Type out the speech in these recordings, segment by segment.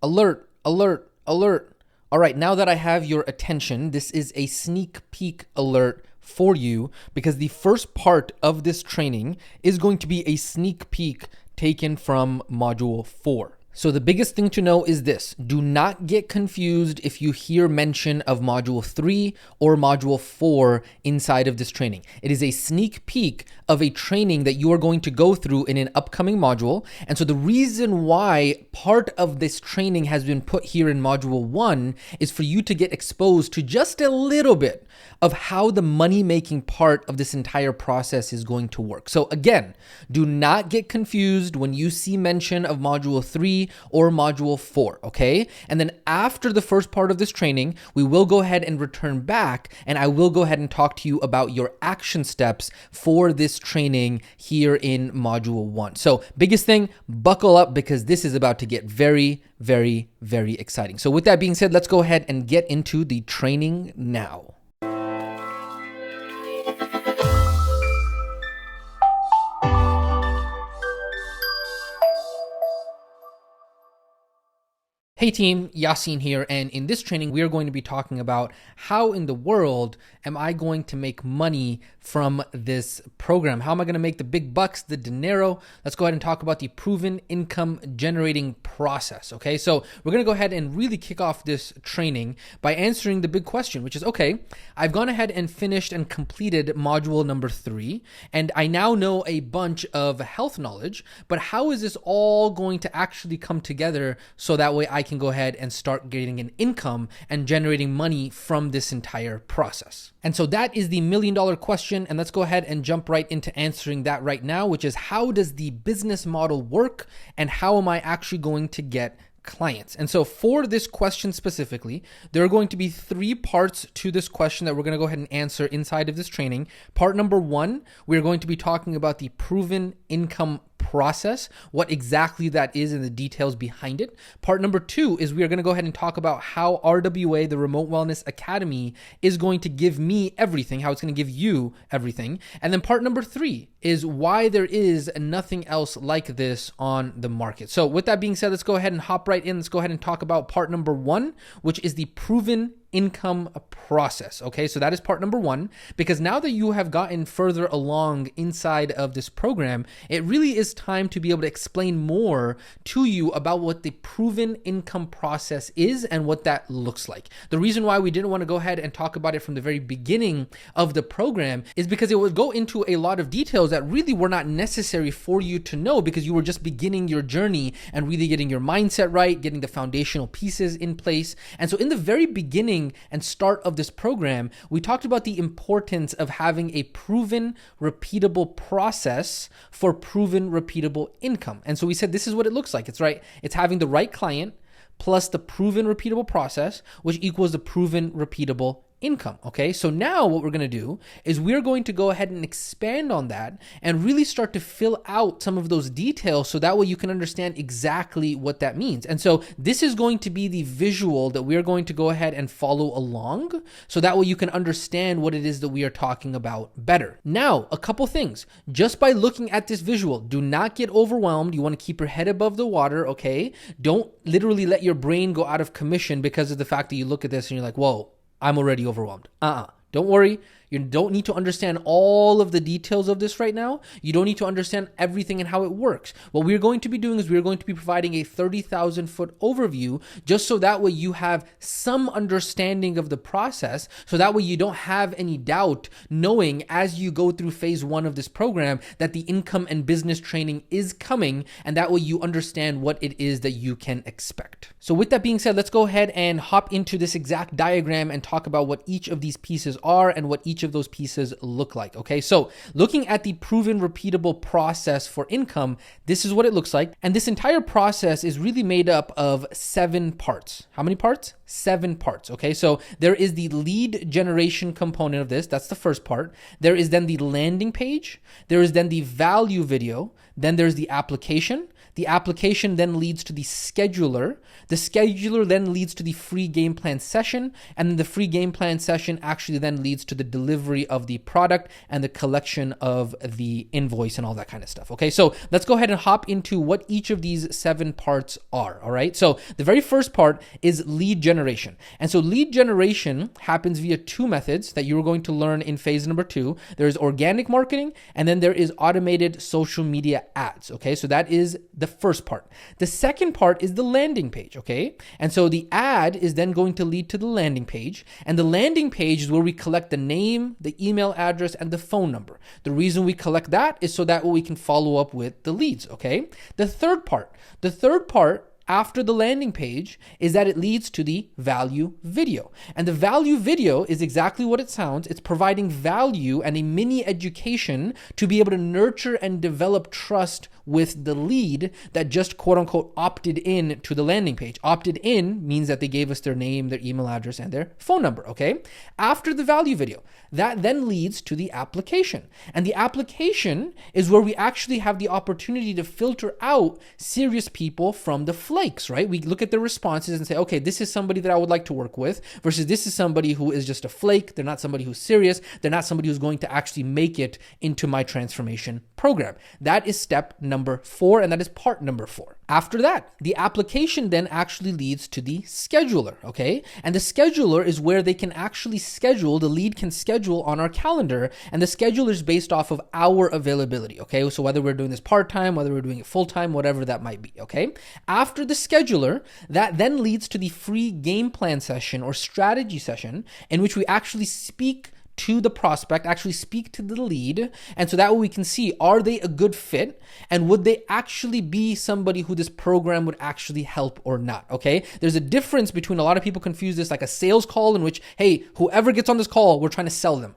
Alert, alert, alert. All right, now that I have your attention, this is a sneak peek alert for you because the first part of this training is going to be a sneak peek taken from Module 4. So the biggest thing to know is this: do not get confused if you hear mention of Module 3 or Module 4 inside of this training. It is a sneak peek of a training that you are going to go through in an upcoming module. And so the reason why part of this training has been put here in Module 1 is for you to get exposed to just a little bit of how the money-making part of this entire process is going to work. So again, do not get confused when you see mention of Module 3 or Module 4, okay? And then after the first part of this training, we will go ahead and return back, and I will go ahead and talk to you about your action steps for this training here in Module 1. So biggest thing, buckle up because this is about to get very, very, very exciting. So with that being said, let's go ahead and get into the training now. Hey team, Yasin here, and in this training we are going to be talking about how in the world am I going to make money from this program? How am I going to make the big bucks, the dinero? Let's go ahead and talk about the proven income generating process, okay? So we're going to go ahead and really kick off this training by answering the big question, which is, okay, I've gone ahead and finished and completed module number 3, and I now know a bunch of health knowledge, but how is this all going to actually come together so that way I can go ahead and start getting an income and generating money from this entire process? And so that is the $1 million question. And let's go ahead and jump right into answering that right now, which is, how does the business model work and how am I actually going to get clients? And so for this question specifically, there are going to be 3 parts to this question that we're going to go ahead and answer inside of this training. Part number 1, we're going to be talking about the proven income process, what exactly that is and the details behind it. Part number 2 is we are going to go ahead and talk about how RWA, the Remote Wellness Academy, is going to give me everything, how it's going to give you everything. And then part number 3 is why there is nothing else like this on the market. So with that being said, let's go ahead and hop right in. Let's go ahead and talk about part number 1, which is the proven income process. Okay, so that is part number 1, because now that you have gotten further along inside of this program, it really is time to be able to explain more to you about what the proven income process is and what that looks like. The reason why we didn't want to go ahead and talk about it from the very beginning of the program is because it would go into a lot of details that really were not necessary for you to know because you were just beginning your journey and really getting your mindset right, getting the foundational pieces in place. And so in the very beginning and start of this program, we talked about the importance of having a proven, repeatable process for proven, repeatable income. And so we said this is what it looks like. It's right. It's having the right client plus the proven, repeatable process, which equals the proven, repeatable income. Okay, so now what we're going to do is we're going to go ahead and expand on that and really start to fill out some of those details so that way you can understand exactly what that means. And so this is going to be the visual that we're going to go ahead and follow along so that way you can understand what it is that we are talking about better. Now, a couple things. Just by looking at this visual, do not get overwhelmed. You want to keep your head above the water, okay? Don't literally let your brain go out of commission because of the fact that you look at this and you're like, whoa, I'm already overwhelmed. Don't worry. You don't need to understand all of the details of this right now. You don't need to understand everything and how it works. What we're going to be doing is we're going to be providing a 30,000 foot overview just so that way you have some understanding of the process. So that way you don't have any doubt knowing as you go through phase 1 of this program that the income and business training is coming. And that way you understand what it is that you can expect. So with that being said, let's go ahead and hop into this exact diagram and talk about what each of these pieces are and what each of those pieces look like. Okay, so looking at the proven repeatable process for income, this is what it looks like. And this entire process is really made up of 7 parts. How many parts? 7 parts. Okay, so there is the lead generation component of this. That's the first part. There is then the landing page. There is then the value video. Then there's the application. The application then leads to the scheduler. The scheduler then leads to the free game plan session. And then the free game plan session actually then leads to the delivery of the product and the collection of the invoice and all that kind of stuff. Okay, so let's go ahead and hop into what each of these 7 parts are. All right, so the very first part is lead generation. And so lead generation happens via 2 methods that you're going to learn in phase number 2. There's organic marketing, and then there is automated social media ads. Okay, so that is the first part. The second part is the landing page. Okay, and so the ad is then going to lead to the landing page, and the landing page is where we collect the name, the email address, and the phone number. The reason we collect that is so that we can follow up with the leads. Okay, the third part after the landing page is that it leads to the value video. And the value video is exactly what it sounds. It's providing value and a mini education to be able to nurture and develop trust with the lead that just quote unquote opted in to the landing page. Opted in means that they gave us their name, their email address, and their phone number. Okay. After the value video, that then leads to the application. And the application is where we actually have the opportunity to filter out serious people from the flakes, right? We look at their responses and say, okay, this is somebody that I would like to work with versus this is somebody who is just a flake. They're not somebody who's serious. They're not somebody who's going to actually make it into my transformation program. That is step number 4, and that is part number 4. After that, the application then actually leads to the scheduler, okay? And the scheduler is where they can actually schedule, the lead can schedule on our calendar, and the scheduler is based off of our availability, okay? So whether we're doing this part-time, whether we're doing it full-time, whatever that might be, okay? After the scheduler, that then leads to the free game plan session or strategy session in which we actually speak to the prospect, actually speak to the lead. And so that way we can see, are they a good fit? And would they actually be somebody who this program would actually help or not? Okay. There's a difference between, a lot of people confuse this like a sales call in which, hey, whoever gets on this call, we're trying to sell them.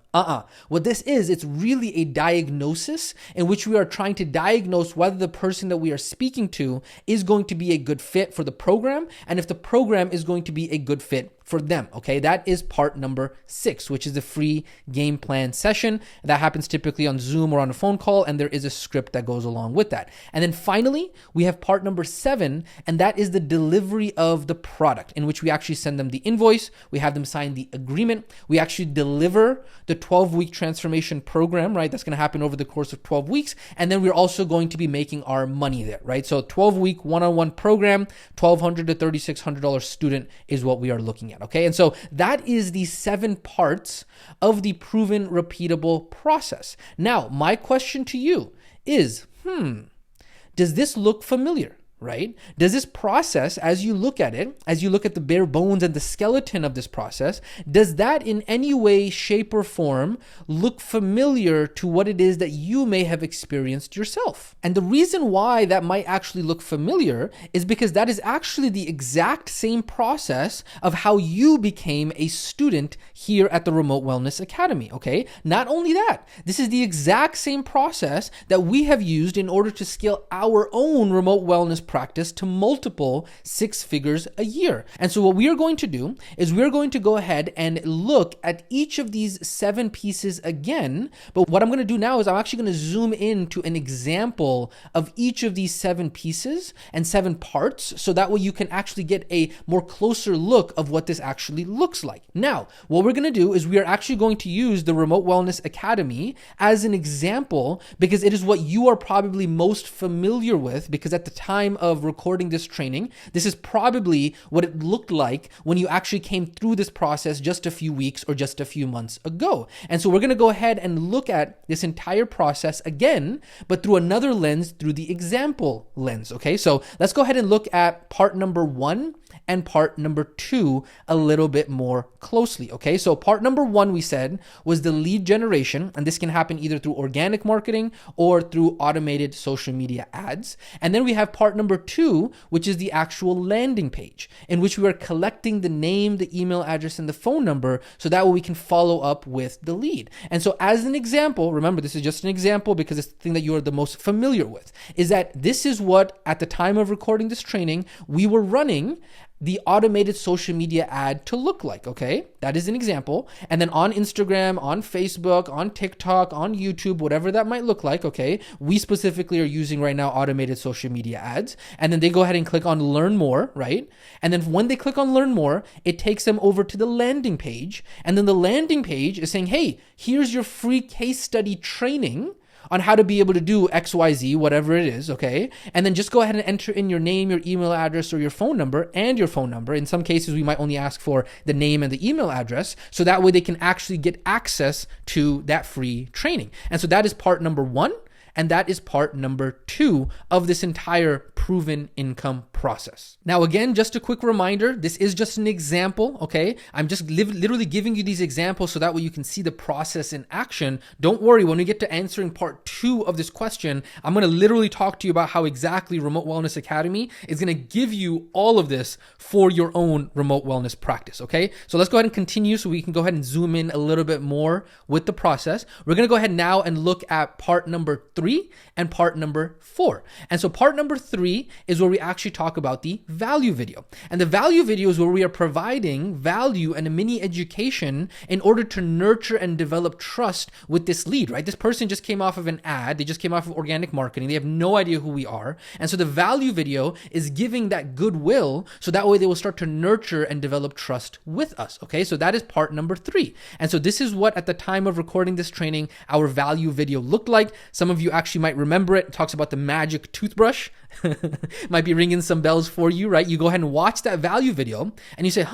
What this is, it's really a diagnosis in which we are trying to diagnose whether the person that we are speaking to is going to be a good fit for the program, and if the program is going to be a good fit for them. Okay, that is part number 6, which is the free game plan session. That happens typically on Zoom or on a phone call, and there is a script that goes along with that. And then finally, we have part number 7, and that is the delivery of the product, in which we actually send them the invoice, we have them sign the agreement, we actually deliver the 12-week transformation program, right? That's going to happen over the course of 12 weeks. And then we're also going to be making our money there, right? So 12-week one-on-one program, $1,200 to $3,600 student is what we are looking at. Okay. And so that is the 7 parts of the proven repeatable process. Now, my question to you is, does this look familiar? Right? Does this process, as you look at it, as you look at the bare bones and the skeleton of this process, does that in any way, shape, or form look familiar to what it is that you may have experienced yourself? And the reason why that might actually look familiar is because that is actually the exact same process of how you became a student here at the Remote Wellness Academy. Okay? Not only that, this is the exact same process that we have used in order to scale our own remote wellness practice to multiple 6 figures a year. And so what we are going to do is we're going to go ahead and look at each of these 7 pieces again. But what I'm going to do now is I'm actually going to zoom into an example of each of these 7 pieces and 7 parts, so that way you can actually get a more closer look of what this actually looks like. Now, what we're going to do is we are actually going to use the Remote Wellness Academy as an example, because it is what you are probably most familiar with, because at the time of recording this training, this is probably what it looked like when you actually came through this process just a few weeks or just a few months ago. And so we're going to go ahead and look at this entire process again, but through another lens, through the example lens. Okay, so let's go ahead and look at part number 1 and part number 2 a little bit more closely. Okay, so part number 1 we said was the lead generation, and this can happen either through organic marketing or through automated social media ads. And then we have part number 2, which is the actual landing page, in which we are collecting the name, the email address, and the phone number, so that way we can follow up with the lead. And so as an example, remember this is just an example because it's the thing that you are the most familiar with, is that this is what at the time of recording this training we were running the automated social media ad to look like, okay? That is an example. And then on Instagram, on Facebook, on TikTok, on YouTube, whatever that might look like, okay? We specifically are using right now automated social media ads. And then they go ahead and click on learn more, right? And then when they click on learn more, it takes them over to the landing page. And then the landing page is saying, hey, here's your free case study training on how to be able to do XYZ, whatever it is, okay? And then just go ahead and enter in your name, your email address, or your phone number, and your phone number. In some cases, we might only ask for the name and the email address, so that way they can actually get access to that free training. And so that is part number 1. And that is part number 2 of this entire proven income process. Now, again, just a quick reminder, this is just an example, okay? I'm just literally giving you these examples so that way you can see the process in action. Don't worry, when we get to answering part 2 of this question, I'm going to literally talk to you about how exactly Remote Wellness Academy is going to give you all of this for your own remote wellness practice, okay? So let's go ahead and continue so we can go ahead and zoom in a little bit more with the process. We're going to go ahead now and look at part number 3 and part number 4. And so part number 3 is where we actually talk about the value video. And the value video is where we are providing value and a mini education in order to nurture and develop trust with this lead, right? This person just came off of an ad. They just came off of organic marketing. They have no idea who we are. And so the value video is giving that goodwill so that way they will start to nurture and develop trust with us, okay? So that is part number 3. And so this is what at the time of recording this training, our value video looked like. Some of you actually might remember it. It talks about the magic toothbrush. Might be ringing some bells for you, right? You go ahead and watch that value video and you say,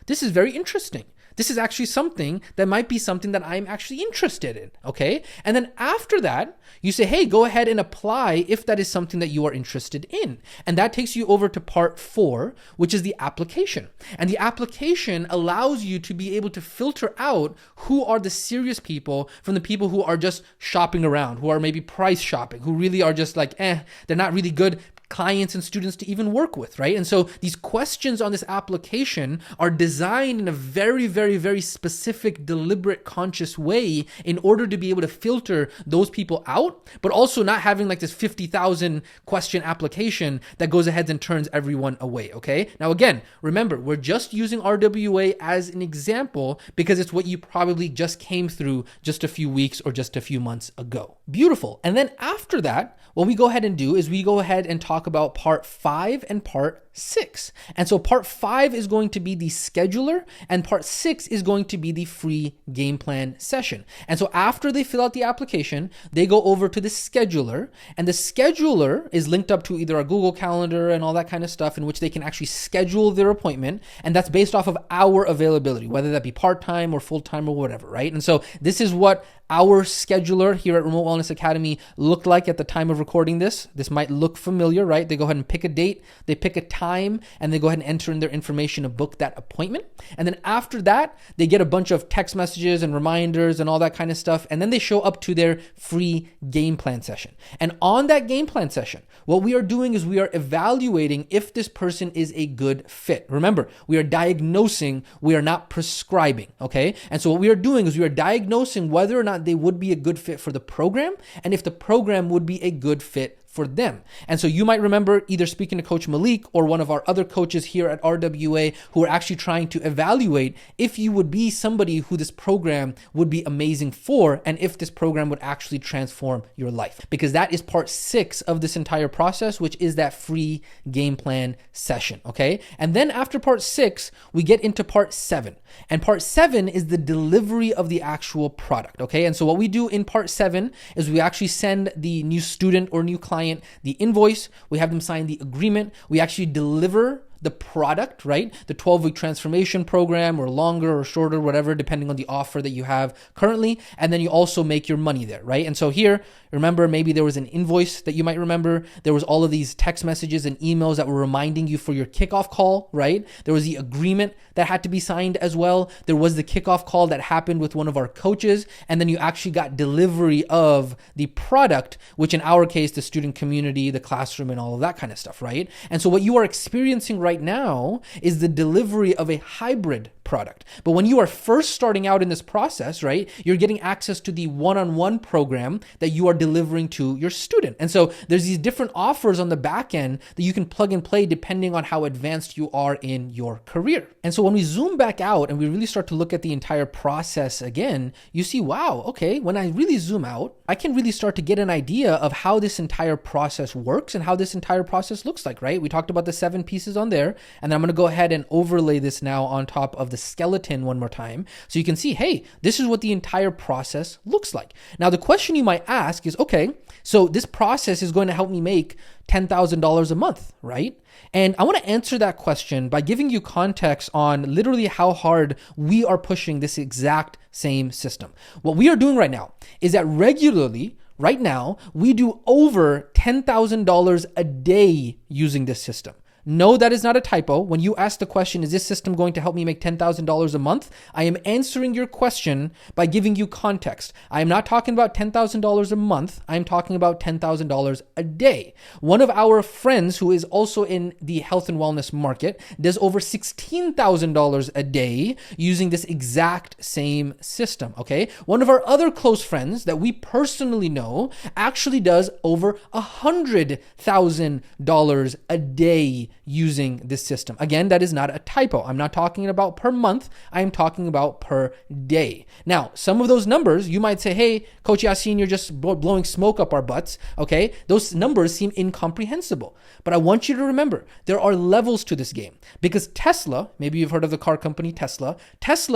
this is very interesting. This is actually something that might be something that I'm actually interested in, okay? And then after that, you say, hey, go ahead and apply if that is something that you are interested in. And that takes you over to part 4, which is the application. And the application allows you to be able to filter out who are the serious people from the people who are just shopping around, who are maybe price shopping, who really are just like, they're not really good clients and students to even work with, right? And so these questions on this application are designed in a very, very, very specific, deliberate, conscious way in order to be able to filter those people out, but also not having like this 50,000 question application that goes ahead and turns everyone away, okay? Now, again, remember, we're just using RWA as an example because it's what you probably just came through just a few weeks or just a few months ago. Beautiful. And then after that, what we go ahead and do is we go ahead and talk about part 5 and part 6. And so part 5 is going to be the scheduler and part 6 is going to be the free game plan session. And so after they fill out the application, they go over to the scheduler, and the scheduler is linked up to either a Google Calendar and all that kind of stuff in which they can actually schedule their appointment. And that's based off of our availability, whether that be part-time or full-time or whatever, right? And so this is what our scheduler here at Remote Wellness Academy looked like at the time of recording this. This might look familiar, right? They go ahead and pick a date, they pick a time, and they go ahead and enter in their information to book that appointment. And then after that, they get a bunch of text messages and reminders and all that kind of stuff. And then they show up to their free game plan session. And on that game plan session, what we are doing is we are evaluating if this person is a good fit. Remember, we are diagnosing, we are not prescribing, okay? And so what we are doing is we are diagnosing whether or not they would be a good fit for the program and if the program would be a good fit for them. And so you might remember either speaking to Coach Malik or one of our other coaches here at RWA who are actually trying to evaluate if you would be somebody who this program would be amazing for and if this program would actually transform your life. Because that is part 6 of this entire process, which is that free game plan session, okay? And then after part 6, we get into part 7. And part 7 is the delivery of the actual product, okay? And so what we do in part 7 is we actually send the new student or new client the invoice, we have them sign the agreement, we actually deliver the product, right? The 12-week transformation program or longer or shorter, whatever, depending on the offer that you have currently. And then you also make your money there, right? And so here, remember, maybe there was an invoice that you might remember. There was all of these text messages and emails that were reminding you for your kickoff call, right? There was the agreement that had to be signed as well. There was the kickoff call that happened with one of our coaches. And then you actually got delivery of the product, which in our case, the student community, the classroom, and all of that kind of stuff, right? And so what you are experiencing right now is the delivery of a hybrid product. But when you are first starting out in this process, right, you're getting access to the one-on-one program that you are delivering to your student. And so there's these different offers on the back end that you can plug and play depending on how advanced you are in your career. And so when we zoom back out and we really start to look at the entire process again, you see, wow, okay, when I really zoom out, I can really start to get an idea of how this entire process works and how this entire process looks like, right? We talked about the 7 pieces on there, and then I'm going to go ahead and overlay this now on top of the skeleton one more time. So you can see, hey, this is what the entire process looks like. Now, the question you might ask is, okay, so this process is going to help me make $10,000 a month, right? And I want to answer that question by giving you context on literally how hard we are pushing this exact same system. What we are doing right now is that regularly, right now, we do over $10,000 a day using this system. No, that is not a typo. When you ask the question, is this system going to help me make $10,000 a month? I am answering your question by giving you context. I am not talking about $10,000 a month. I'm talking about $10,000 a day. One of our friends who is also in the health and wellness market does over $16,000 a day using this exact same system, okay? One of our other close friends that we personally know actually does over $100,000 a day using this system. Again, that is not a typo. I'm not talking about per month. I am talking about per day. Now, some of those numbers, you might say, hey, Coach Yasin, you're just blowing smoke up our butts. Okay. Those numbers seem incomprehensible, but I want you to remember there are levels to this game because Tesla, maybe you've heard of the car company Tesla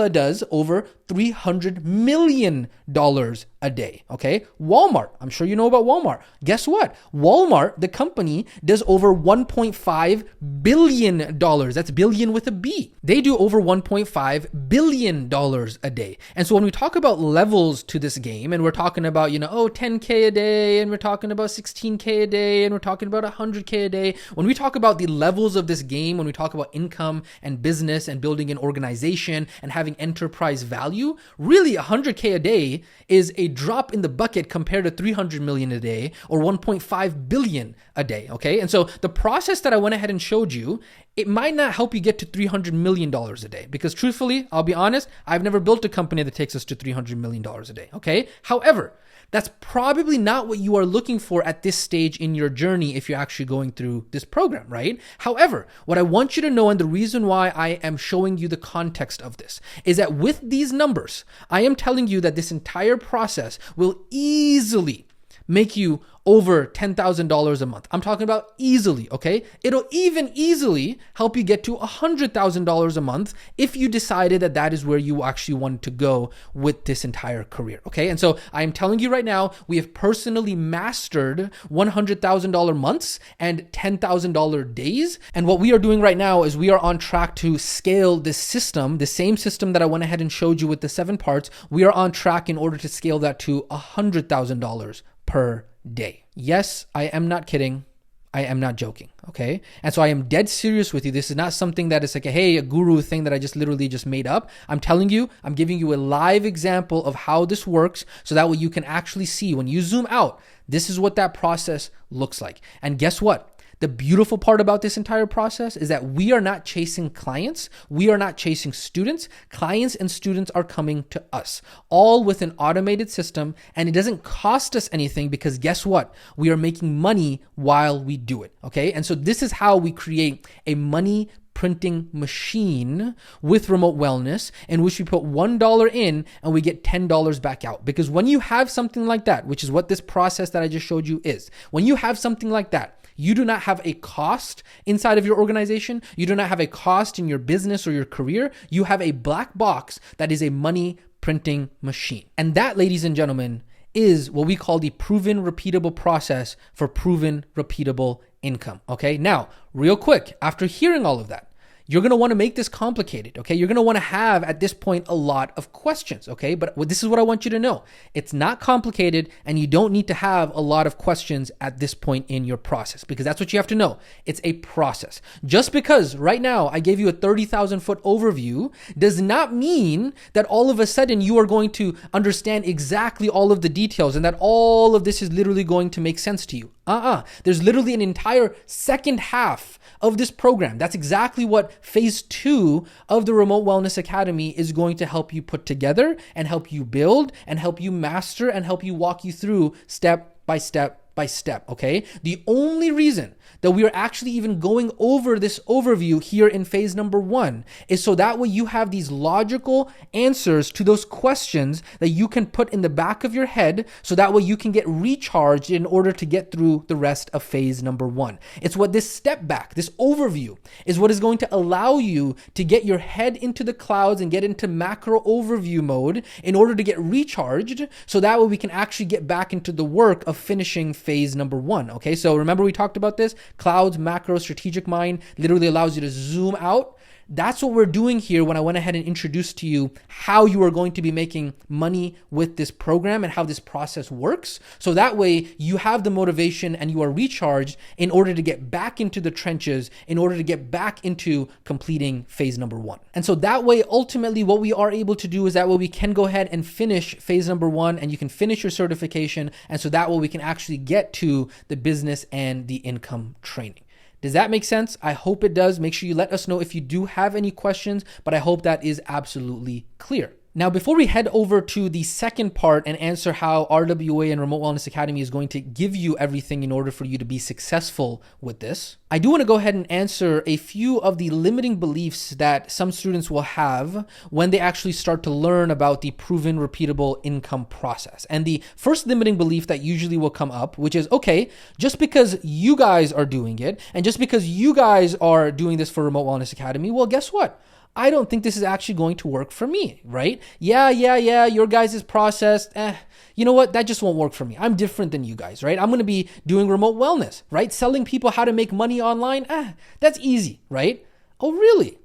does over $300 million a day. Okay. Walmart, I'm sure you know about Walmart. Guess what? Walmart, the company, does over $1.5 billion. That's billion with a B. They do over $1.5 billion a day. And so when we talk about levels to this game, and we're talking about, 10K a day, and we're talking about 16K a day, and we're talking about 100K a day, when we talk about the levels of this game, when we talk about income and business and building an organization and having enterprise value, really 100K a day is a drop in the bucket compared to 300 million a day or 1.5 billion a day, okay? And so the process that I went ahead and showed you, it might not help you get to $300 million a day because truthfully, I'll be honest, I've never built a company that takes us to $300 million a day, okay? However, that's probably not what you are looking for at this stage in your journey if you're actually going through this program, right? However, what I want you to know, and the reason why I am showing you the context of this, is that with these numbers, I am telling you that this entire process will easily make you over $10,000 a month. I'm talking about easily, okay? It'll even easily help you get to $100,000 a month if you decided that that is where you actually wanted to go with this entire career, okay? And so I'm telling you right now, we have personally mastered $100,000 months and $10,000 days. And what we are doing right now is we are on track to scale this system, the same system that I went ahead and showed you with the 7 parts. We are on track in order to scale that to $100,000 per day. Yes, I am not kidding. I am not joking. Okay. And so I am dead serious with you. This is not something that is like a guru thing that I just literally just made up. I'm telling you, I'm giving you a live example of how this works so that way you can actually see when you zoom out, this is what that process looks like. And guess what? The beautiful part about this entire process is that we are not chasing clients. We are not chasing students. Clients and students are coming to us, all with an automated system. And it doesn't cost us anything because guess what? We are making money while we do it. Okay. And so this is how we create a money printing machine with remote wellness in which we put $1 in and we get $10 back out. Because when you have something like that, which is what this process that I just showed you is, when you have something like that, you do not have a cost inside of your organization. You do not have a cost in your business or your career. You have a black box that is a money printing machine. And that, ladies and gentlemen, is what we call the proven repeatable process for proven repeatable income. Okay. Now, real quick, after hearing all of that, you're going to want to make this complicated, okay? You're going to want to have, at this point, a lot of questions, okay? But this is what I want you to know. It's not complicated, and you don't need to have a lot of questions at this point in your process, because that's what you have to know. It's a process. Just because right now I gave you a 30,000-foot overview does not mean that all of a sudden you are going to understand exactly all of the details and that all of this is literally going to make sense to you. There's literally an entire second half of this program. That's exactly what phase 2 of the Remote Wellness Academy is going to help you put together and help you build and help you master and help you walk you through step by step by step, okay? The only reason that we are actually even going over this overview here in phase number 1 is so that way you have these logical answers to those questions that you can put in the back of your head, so that way you can get recharged in order to get through the rest of phase number 1. It's what this step back, this overview, is what is going to allow you to get your head into the clouds and get into macro overview mode in order to get recharged, so that way we can actually get back into the work of finishing phase number 1, okay? So remember we talked about this? Clouds, macro, strategic mind literally allows you to zoom out. That's what we're doing here when I went ahead and introduced to you how you are going to be making money with this program and how this process works. So that way you have the motivation and you are recharged in order to get back into the trenches, in order to get back into completing phase number 1. And so that way, ultimately, what we are able to do is that way we can go ahead and finish phase number 1 and you can finish your certification. And so that way we can actually get to the business and the income training. Does that make sense? I hope it does. Make sure you let us know if you do have any questions, but I hope that is absolutely clear. Now, before we head over to the second part and answer how RWA and Remote Wellness Academy is going to give you everything in order for you to be successful with this, I do want to go ahead and answer a few of the limiting beliefs that some students will have when they actually start to learn about the proven repeatable income process. And the first limiting belief that usually will come up, which is, okay, just because you guys are doing it and just because you guys are doing this for Remote Wellness Academy, well, guess what? I don't think this is actually going to work for me, right? Yeah, your guys' process, you know what? That just won't work for me. I'm different than you guys, right? I'm going to be doing remote wellness, right? Selling people how to make money online, that's easy, right? Oh, really?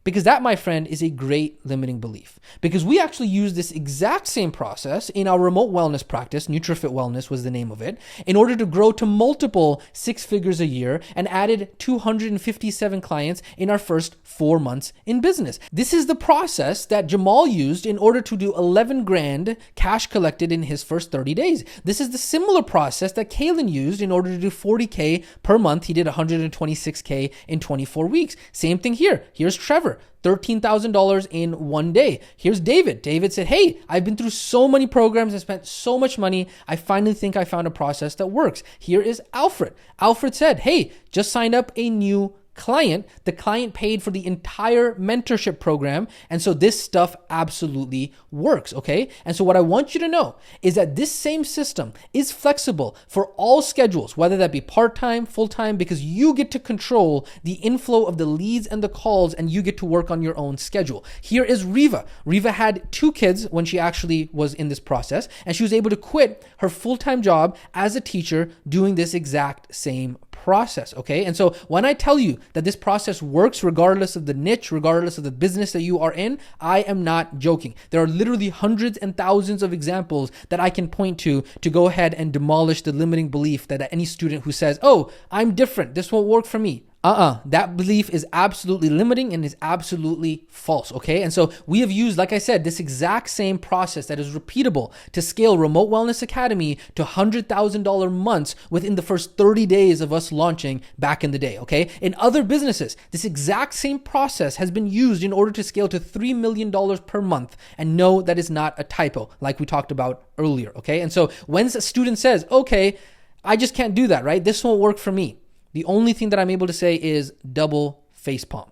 Because that, my friend, is a great limiting belief. Because we actually use this exact same process in our remote wellness practice, NutriFit Wellness was the name of it, in order to grow to multiple 6 figures a year and added 257 clients in our first 4 months in business. This is the process that Jamal used in order to do 11 grand cash collected in his first 30 days. This is the similar process that Kalen used in order to do 40K per month. He did 126K in 24 weeks. Same thing here. Here's Trevor. $13,000 in 1 day. Here's David. David said, hey, I've been through so many programs and spent so much money. I finally think I found a process that works. Here is Alfred. Alfred said, hey, just signed up a new client. The client paid for the entire mentorship program. And so this stuff absolutely works, okay? And so what I want you to know is that this same system is flexible for all schedules, whether that be part-time, full-time, because you get to control the inflow of the leads and the calls, and you get to work on your own schedule. Here is Riva. Riva had 2 kids when she actually was in this process, and she was able to quit her full-time job as a teacher doing this exact same process, okay? And so when I tell you that this process works regardless of the niche, regardless of the business that you are in, I am not joking. There are literally hundreds and thousands of examples that I can point to go ahead and demolish the limiting belief that any student who says, oh, I'm different, this won't work for me. That belief is absolutely limiting and is absolutely false, okay? And so we have used, like I said, this exact same process that is repeatable to scale Remote Wellness Academy to $100,000 months within the first 30 days of us launching back in the day, okay? In other businesses, this exact same process has been used in order to scale to $3 million per month. And no, that is not a typo, like we talked about earlier, okay? And so when a student says, okay, I just can't do that, right? This won't work for me. The only thing that I'm able to say is double facepalm.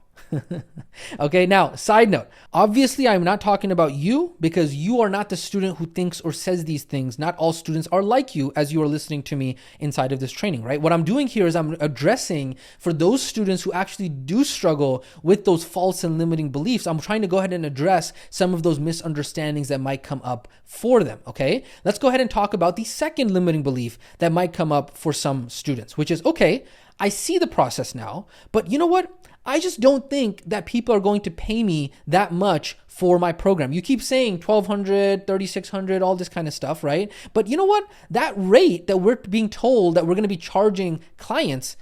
Okay, now, side note. Obviously, I'm not talking about you because you are not the student who thinks or says these things. Not all students are like you as you are listening to me inside of this training, right? What I'm doing here is I'm addressing for those students who actually do struggle with those false and limiting beliefs. I'm trying to go ahead and address some of those misunderstandings that might come up for them, okay? Let's go ahead and talk about the second limiting belief that might come up for some students, which is, okay, I see the process now, but you know what? I just don't think that people are going to pay me that much for my program. You keep saying $1,200, $3,600, all this kind of stuff, right? But you know what? That rate that we're being told that we're going to be charging clients,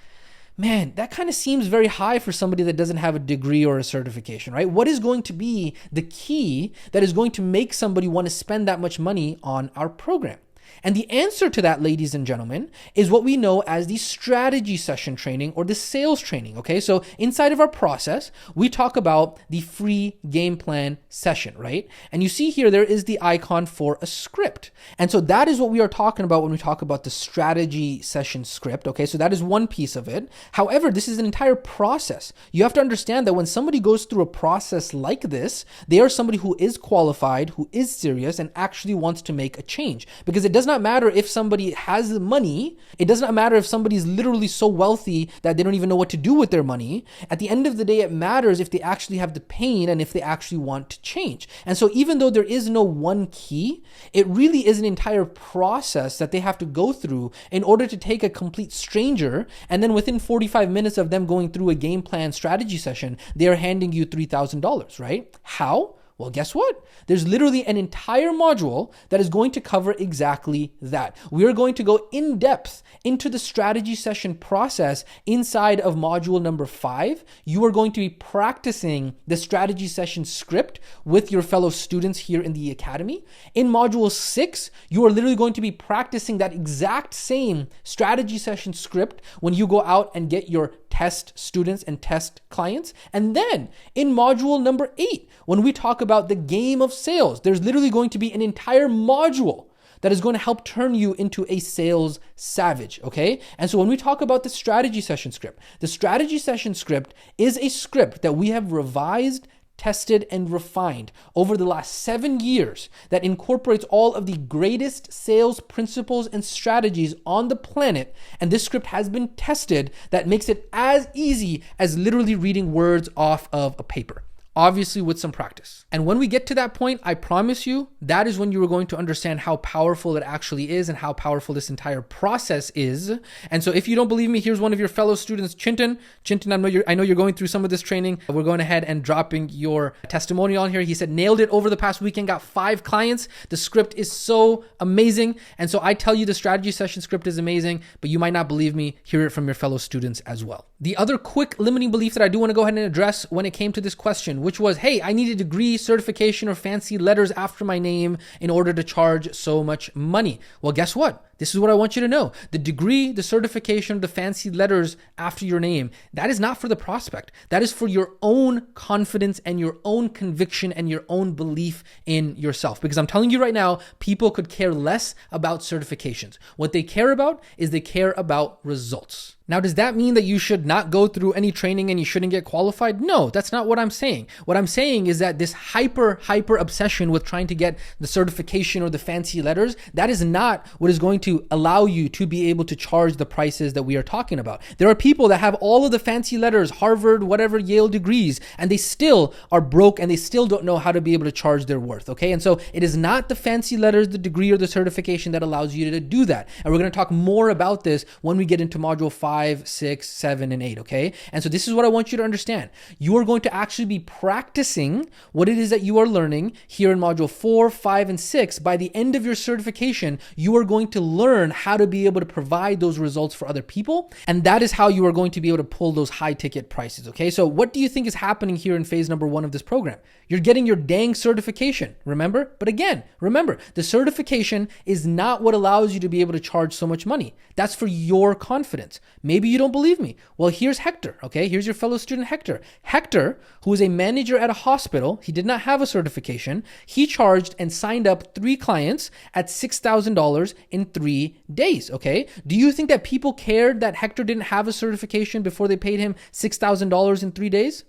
man, that kind of seems very high for somebody that doesn't have a degree or a certification, right? What is going to be the key that is going to make somebody want to spend that much money on our program? And the answer to that, ladies and gentlemen, is what we know as the strategy session training or the sales training, okay? So inside of our process, we talk about the free game plan session, right? And you see here, there is the icon for a script. And so that is what we are talking about when we talk about the strategy session script, okay? So that is one piece of it. However, this is an entire process. You have to understand that when somebody goes through a process like this, they are somebody who is qualified, who is serious, and actually wants to make a change. Because it does not matter if somebody has the money. It does not matter if somebody is literally so wealthy that they don't even know what to do with their money. At the end of the day, it matters if they actually have the pain and if they actually want to change. And so even though there is no one key, it really is an entire process that they have to go through in order to take a complete stranger, and then within 45 minutes of them going through a game plan strategy session, they are handing you $3,000, right? How? Well, guess what? There's literally an entire module that is going to cover exactly that. We are going to go in depth into the strategy session process inside of module number 5. You are going to be practicing the strategy session script with your fellow students here in the academy. In module 6, you are literally going to be practicing that exact same strategy session script when you go out and get your test students and test clients. And then in module number 8, when we talk about the game of sales, there's literally going to be an entire module that is going to help turn you into a sales savage, okay? And so when we talk about the strategy session script, the strategy session script is a script that we have revised, tested, and refined over the last 7 years that incorporates all of the greatest sales principles and strategies on the planet. And this script has been tested that makes it as easy as literally reading words off of a paper. Obviously with some practice. And when we get to that point, I promise you, that is when you are going to understand how powerful it actually is and how powerful this entire process is. And so if you don't believe me, here's one of your fellow students, Chintan. Chintan, I know you're going through some of this training. We're going ahead and dropping your testimonial on here. He said, nailed it over the past weekend, got 5 clients. The script is so amazing. And so I tell you the strategy session script is amazing, but you might not believe me. Hear it from your fellow students as well. The other quick limiting belief that I do want to go ahead and address when it came to this question, which was, hey, I need a degree, certification, or fancy letters after my name in order to charge so much money. Well, guess what? This is what I want you to know. The degree, the certification, the fancy letters after your name, that is not for the prospect. That is for your own confidence and your own conviction and your own belief in yourself. Because I'm telling you right now, people could care less about certifications. What they care about is they care about results. Now, does that mean that you should not go through any training and you shouldn't get qualified? No, that's not what I'm saying. What I'm saying is that this hyper obsession with trying to get the certification or the fancy letters, that is not what is going to allow you to be able to charge the prices that we are talking about. There are people that have all of the fancy letters, Harvard, whatever, Yale degrees, and they still are broke and they still don't know how to be able to charge their worth, okay? And so it is not the fancy letters, the degree, or the certification that allows you to do that. And we're going to talk more about this when we get into module 5, 6, 7, and 8, okay? And so this is what I want you to understand. You are going to actually be practicing what it is that you are learning here in module 4, 5, and 6. By the end of your certification, you are going to learn how to be able to provide those results for other people. And that is how you are going to be able to pull those high ticket prices, okay? So what do you think is happening here in phase number 1 of this program? You're getting your dang certification, remember? But again, remember, the certification is not what allows you to be able to charge so much money. That's for your confidence. Maybe you don't believe me. Well, here's Hector, okay? Here's your fellow student, Hector. Hector, who is a manager at a hospital, he did not have a certification. He charged and signed up 3 clients at $6,000 in 3 days, okay? Do you think that people cared that Hector didn't have a certification before they paid him $6,000 in 3 days?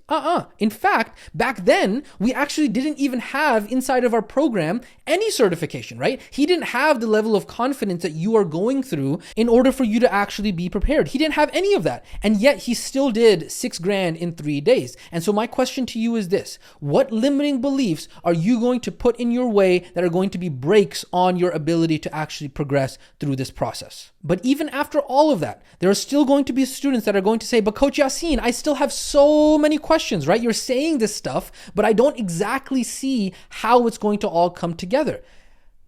In fact, back then, we actually didn't even have inside of our program any certification, right? He didn't have the level of confidence that you are going through in order for you to actually be prepared. He didn't have any of that. And yet he still did $6,000 in 3 days. And so my question to you is this: what limiting beliefs are you going to put in your way that are going to be brakes on your ability to actually progress through this process? But even after all of that, there are still going to be students that are going to say, but Coach Yasin, I still have so many questions, right? You're saying this stuff, but I don't exactly see how it's going to all come together.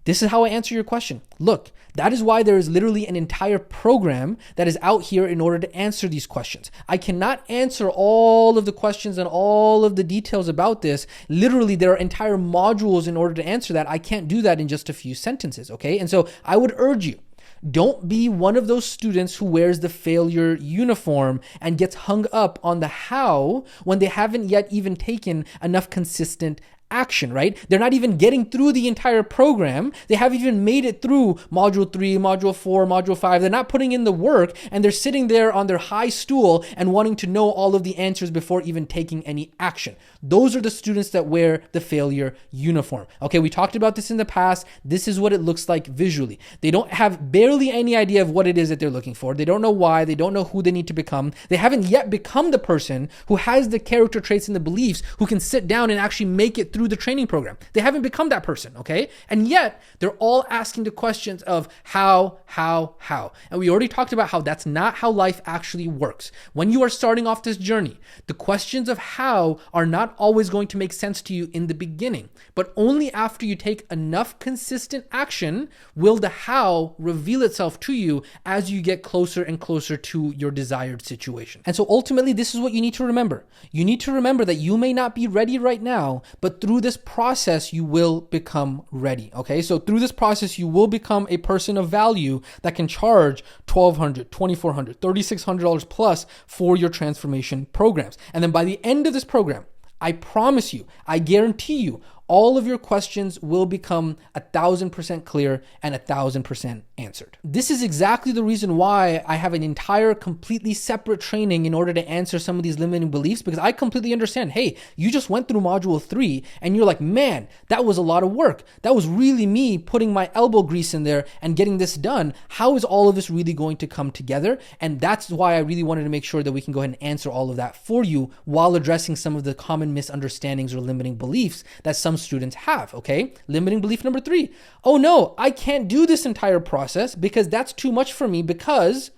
This is how I answer your question. Look, that is why there is literally an entire program that is out here in order to answer these questions. I cannot answer all of the questions and all of the details about this. Literally, there are entire modules in order to answer that. I can't do that in just a few sentences, okay? And so I would urge you, don't be one of those students who wears the failure uniform and gets hung up on the how when they haven't yet even taken enough consistent action, right? They're not even getting through the entire program. They haven't even made it through module 3, module 4, module 5. They're not putting in the work, and they're sitting there on their high stool and wanting to know all of the answers before even taking any action. Those are the students that wear the failure uniform. Okay, we talked about this in the past. This is what it looks like visually. They don't have barely any idea of what it is that they're looking for. They don't know why. They don't know who they need to become. They haven't yet become the person who has the character traits and the beliefs who can sit down and actually make it through the training program. They haven't become that person, okay? And yet, they're all asking the questions of how. And we already talked about how that's not how life actually works. When you are starting off this journey, the questions of how are not always going to make sense to you in the beginning, but only after you take enough consistent action will the how reveal itself to you as you get closer and closer to your desired situation. And so ultimately, this is what you need to remember. You need to remember that you may not be ready right now, but through this process, you will become ready, okay? So through this process, you will become a person of value that can charge $1,200, $2,400, $3,600 plus for your transformation programs. And then by the end of this program, I promise you, I guarantee you, all of your questions will become 1,000% clear and 1,000% answered. This is exactly the reason why I have an entire completely separate training in order to answer some of these limiting beliefs, because I completely understand, hey, you just went through module 3 and you're like, man, that was a lot of work. That was really me putting my elbow grease in there and getting this done. How is all of this really going to come together? And that's why I really wanted to make sure that we can go ahead and answer all of that for you while addressing some of the common misunderstandings or limiting beliefs that some students have, okay? Limiting belief number 3. Oh no, I can't do this entire process because that's too much for me because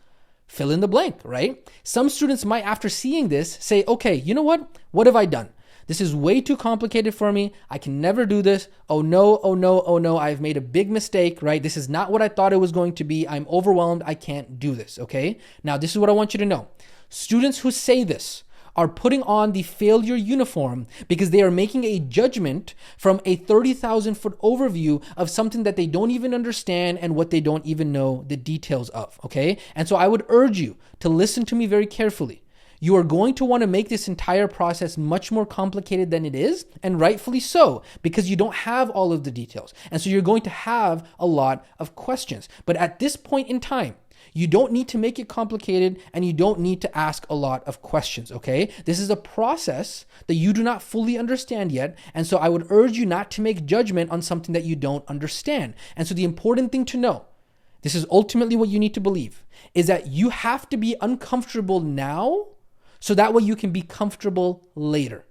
fill in the blank, right? Some students might, after seeing this, say, okay, you know what? What have I done? This is way too complicated for me. I can never do this. Oh no, oh no, oh no. I've made a big mistake, right? This is not what I thought it was going to be. I'm overwhelmed. I can't do this, okay? Now, this is what I want you to know. Students who say this are putting on the failure uniform because they are making a judgment from a 30,000 foot overview of something that they don't even understand and what they don't even know the details of, okay? And so I would urge you to listen to me very carefully. You are going to want to make this entire process much more complicated than it is, and rightfully so, because you don't have all of the details. And so you're going to have a lot of questions. But at this point in time, you don't need to make it complicated and you don't need to ask a lot of questions, okay? This is a process that you do not fully understand yet. And so I would urge you not to make judgment on something that you don't understand. And so the important thing to know, this is ultimately what you need to believe, is that you have to be uncomfortable now so that way you can be comfortable later.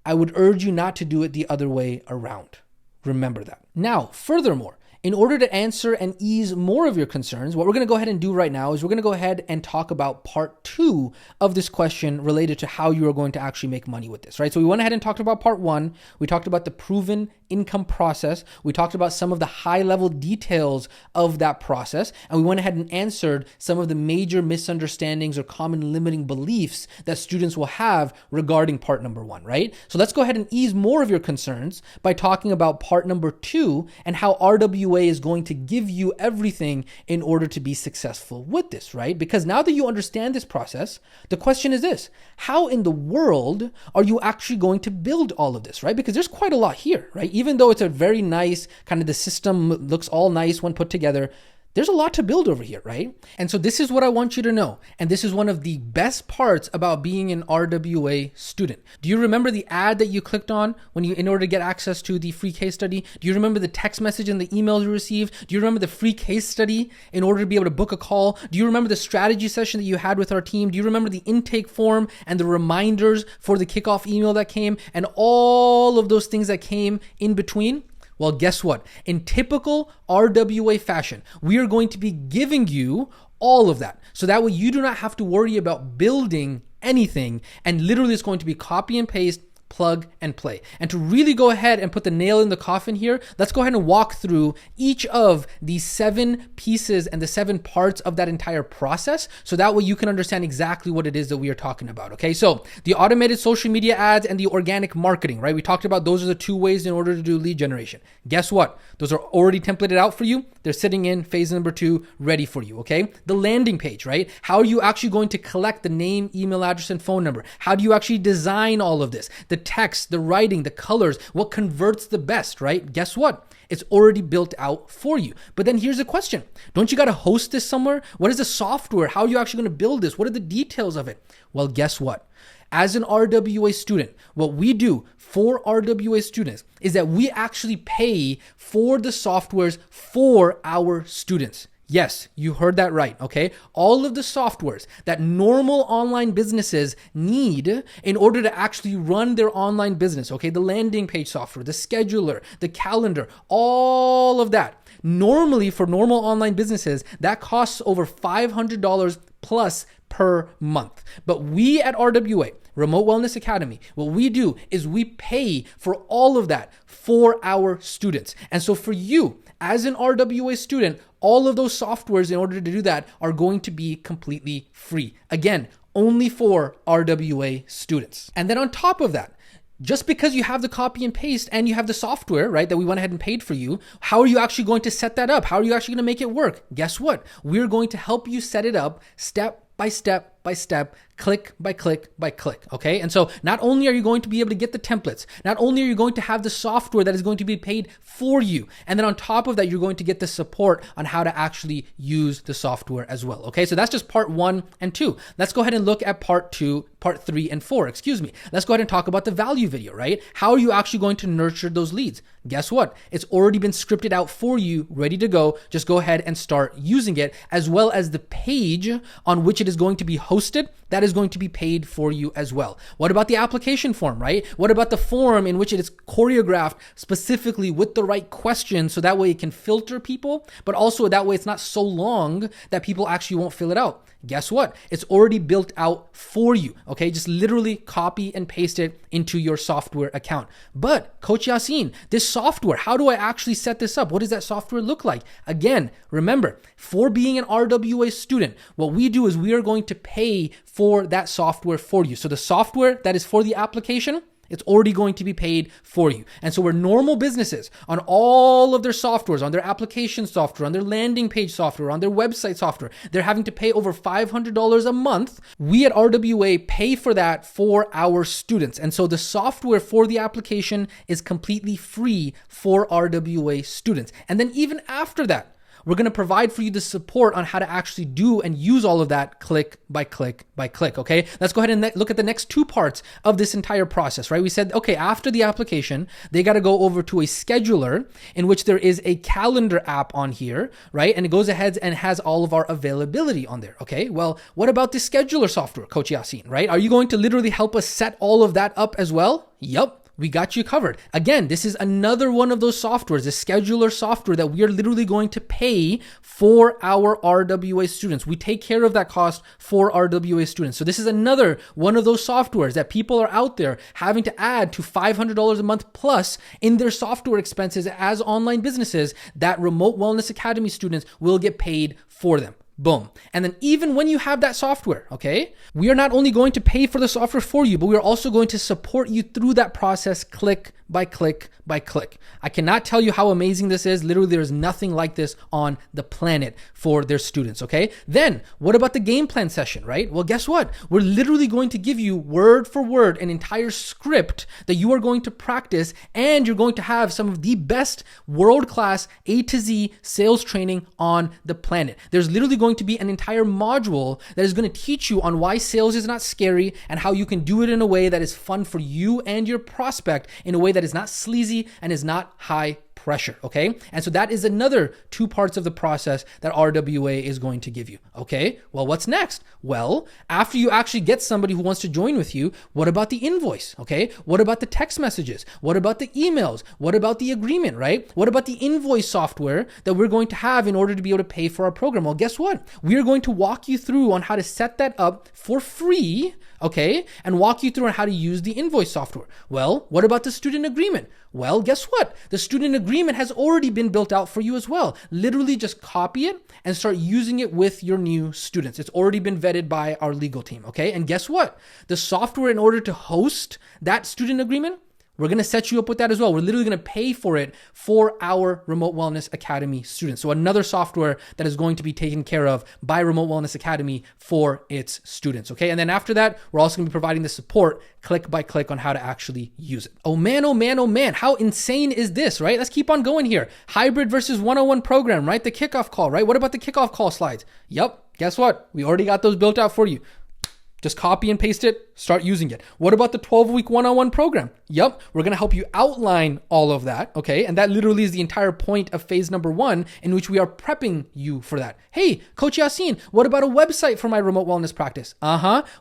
I would urge you not to do it the other way around. Remember that. Now, furthermore, in order to answer and ease more of your concerns, what we're going to go ahead and do right now is we're going to go ahead and talk about part 2 of this question related to how you are going to actually make money with this, right? So we went ahead and talked about part 1. We talked about the proven income process. We talked about some of the high-level details of that process, and we went ahead and answered some of the major misunderstandings or common limiting beliefs that students will have regarding part number 1, right? So let's go ahead and ease more of your concerns by talking about part number 2 and how RWA is going to give you everything in order to be successful with this, right? Because now that you understand this process, the question is this: how in the world are you actually going to build all of this, right? Because there's quite a lot here, right? Even though it's a very nice, kind of the system looks all nice when put together, there's a lot to build over here, right? And so this is what I want you to know. And this is one of the best parts about being an RWA student. Do you remember the ad that you clicked on in order to get access to the free case study? Do you remember the text message and the emails you received? Do you remember the free case study in order to be able to book a call? Do you remember the strategy session that you had with our team? Do you remember the intake form and the reminders for the kickoff email that came and all of those things that came in between? Well, guess what? In typical RWA fashion, we are going to be giving you all of that. So that way you do not have to worry about building anything. And literally it's going to be copy and paste, plug and play. And to really go ahead and put the nail in the coffin here, let's go ahead and walk through each of these 7 pieces and the 7 parts of that entire process. So that way you can understand exactly what it is that we are talking about. Okay. So the automated social media ads and the organic marketing, right? We talked about those are the 2 ways in order to do lead generation. Guess what? Those are already templated out for you. They're sitting in phase number 2, ready for you. Okay. The landing page, right? How are you actually going to collect the name, email address, and phone number? How do you actually design all of this? The text, the writing, the colors, what converts the best, right? Guess what? It's already built out for you. But then here's the question. Don't you got to host this somewhere? What is the software? How are you actually going to build this? What are the details of it? Well, guess what? As an RWA student, what we do for RWA students is that we actually pay for the softwares for our students. Yes, you heard that right, okay? All of the softwares that normal online businesses need in order to actually run their online business, okay? The landing page software, the scheduler, the calendar, all of that. Normally, for normal online businesses, that costs over $500 plus per month. But we at RWA, Remote Wellness Academy, what we do is we pay for all of that for our students. And so for you, as an RWA student, all of those softwares in order to do that are going to be completely free. Again, only for RWA students. And then on top of that, just because you have the copy and paste and you have the software, right, that we went ahead and paid for you, how are you actually going to set that up? How are you actually going to make it work? Guess what? We're going to help you set it up step by step by step, click by click by click, okay? And so not only are you going to be able to get the templates, not only are you going to have the software that is going to be paid for you, and then on top of that, you're going to get the support on how to actually use the software as well, okay? So that's just part 1 and 2. Let's go ahead and look at part 3 and 4, Let's go ahead and talk about the value video, right? How are you actually going to nurture those leads? Guess what? It's already been scripted out for you, ready to go. Just go ahead and start using it, as well as the page on which it is going to be hosted. That is going to be paid for you as well. What about the application form, right? What about the form in which it is choreographed specifically with the right questions so that way it can filter people, but also that way it's not so long that people actually won't fill it out? Guess what? It's already built out for you, okay? Just literally copy and paste it into your software account. But Coach Yasin, this software, how do I actually set this up? What does that software look like? Again, remember, for being an RWA student, what we do is we are going to pay for that software for you. So the software that is for the application, it's already going to be paid for you. And so where normal businesses on all of their softwares, on their application software, on their landing page software, on their website software, they're having to pay over $500 a month, we at RWA pay for that for our students. And so the software for the application is completely free for RWA students. And then even after that, we're going to provide for you the support on how to actually do and use all of that click by click by click, okay? Let's go ahead and look at the next 2 parts of this entire process, right? We said, okay, after the application, they got to go over to a scheduler in which there is a calendar app on here, right? And it goes ahead and has all of our availability on there, okay? Well, what about the scheduler software, Coach Yasin, right? Are you going to literally help us set all of that up as well? Yup. We got you covered. Again, this is another one of those softwares, the scheduler software that we are literally going to pay for our RWA students. We take care of that cost for RWA students. So this is another one of those softwares that people are out there having to add to $500 a month plus in their software expenses as online businesses that Remote Wellness Academy students will get paid for them. Boom. And then even when you have that software, okay, we are not only going to pay for the software for you, but we are also going to support you through that process click by click by click. I cannot tell you how amazing this is. Literally, there is nothing like this on the planet for their students, okay? Then what about the game plan session, right? Well, guess what? We're literally going to give you word for word an entire script that you are going to practice, and you're going to have some of the best world-class A to Z sales training on the planet. There's literally going to be an entire module that is going to teach you on why sales is not scary and how you can do it in a way that is fun for you and your prospect, in a way that is not sleazy and is not high pressure, okay? And so that is another 2 parts of the process that RWA is going to give you, okay? Well, what's next? Well, after you actually get somebody who wants to join with you, what about the invoice, okay? What about the text messages? What about the emails? What about the agreement, right? What about the invoice software that we're going to have in order to be able to pay for our program? Well, guess what? We're going to walk you through on how to set that up for free, okay? And walk you through on how to use the invoice software. Well, what about the student agreement? Well, guess what? The student agreement has already been built out for you as well. Literally just copy it and start using it with your new students. It's already been vetted by our legal team, okay? And guess what? The software in order to host that student agreement, we're going to set you up with that as well. We're literally going to pay for it for our Remote Wellness Academy students. So another software that is going to be taken care of by Remote Wellness Academy for its students. Okay. And then after that, we're also going to be providing the support click by click on how to actually use it. Oh man, oh man, oh man. How insane is this, right? Let's keep on going here. Hybrid versus 101 program, right? The kickoff call, right? What about the kickoff call slides? Yep. Guess what? We already got those built out for you. Just copy and paste it, start using it. What about the 12-week one-on-one program? Yep, we're going to help you outline all of that, okay? And that literally is the entire point of phase number 1 in which we are prepping you for that. Hey, Coach Yasin, what about a website for my remote wellness practice?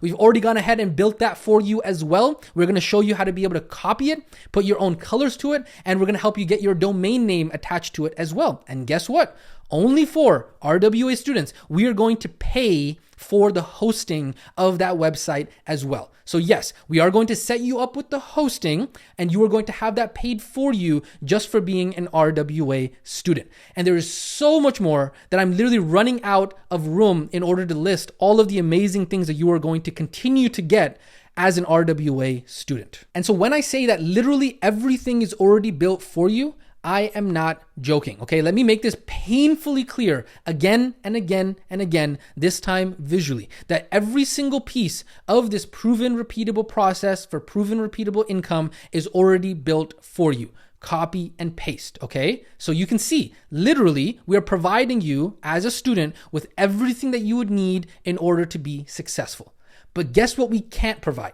We've already gone ahead and built that for you as well. We're going to show you how to be able to copy it, put your own colors to it, and we're going to help you get your domain name attached to it as well. And guess what? Only for RWA students, we are going to pay for the hosting of that website as well. So yes, we are going to set you up with the hosting and you are going to have that paid for you just for being an RWA student. And there is so much more that I'm literally running out of room in order to list all of the amazing things that you are going to continue to get as an RWA student. And so when I say that literally everything is already built for you, I am not joking, okay? Let me make this painfully clear again and again and again, this time visually, that every single piece of this proven repeatable process for proven repeatable income is already built for you. Copy and paste, okay? So you can see, literally, we are providing you as a student with everything that you would need in order to be successful. But guess what we can't provide?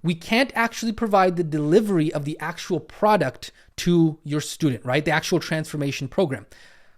We can't actually provide the delivery of the actual product to your student, right? The actual transformation program.